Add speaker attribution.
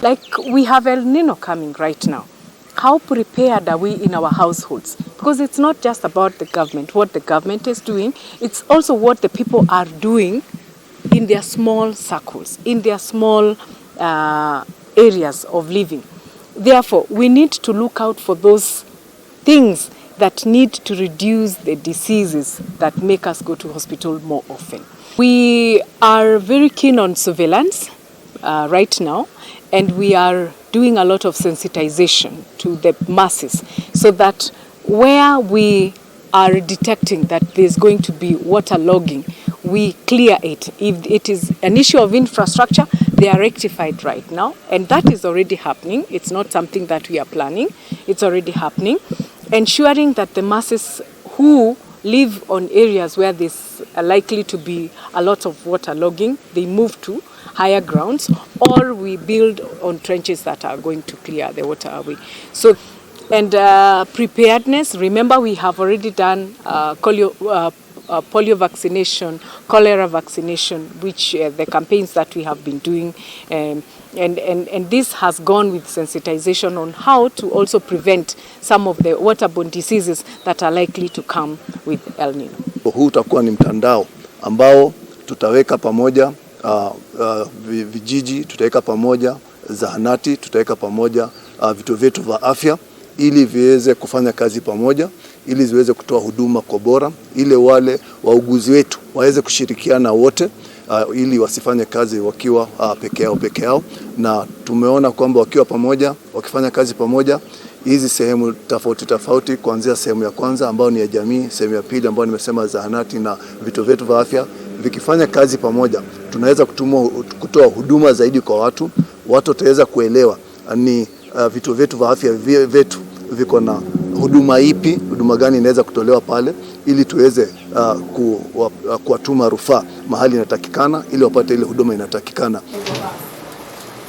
Speaker 1: Like we have El Nino coming right now. How prepared are we in our households? Because it's not just about the government, what the government is doing, it's also what the people are doing in their small circles, in their small areas of living. Therefore, we need to look out for those things that need to reduce the diseases that make us go to hospital more often. We are very keen on surveillance right now, and we are doing a lot of sensitization to the masses so that where we are detecting that there's going to be waterlogging, we clear it. If it is an issue of infrastructure, they are rectified right now, and that is already happening. It's not something that we are planning, it's already happening. Ensuring that the masses who live on areas where there's likely to be a lot of waterlogging, they move to higher grounds, or we build on trenches that are going to clear the water away. So, and preparedness, remember we have already done polio vaccination, cholera vaccination, which the campaigns that we have been doing, and this has gone with sensitization on how to also prevent some of the waterborne diseases that are likely to come with El Nino.
Speaker 2: Huu utakuwa ni mtandao ambao tutaweka pamoja vijiji, tutaweka pamoja zahanati, tutaweka pamoja vituo vyetu vya afya ili viweze kufanya kazi pamoja, ili ziweze kutoa huduma kwa bora, ili wale wauguzi wetu waweze kushirikiana wote ili wasifanye kazi wakiwa peke yao, na tumeona kwamba wakiwa pamoja, wakifanya kazi pamoja, hizi sehemu tofauti kuanzia sehemu ya kwanza ambayo ni ya jamii, sehemu ya pili ambayo nimesema zahanati na vituo vyetu vya afya, vikifanya kazi pamoja, tunaweza kutoa huduma zaidi kwa watu. Watu wataweza kuelewa ni vituo vyetu vya afya vyetu viko na huduma ipi, huduma gani inaweza kutolewa pale, ili tuweze kuwatuma rufaa mahali inatakikana ili wapate ile huduma inatakikana.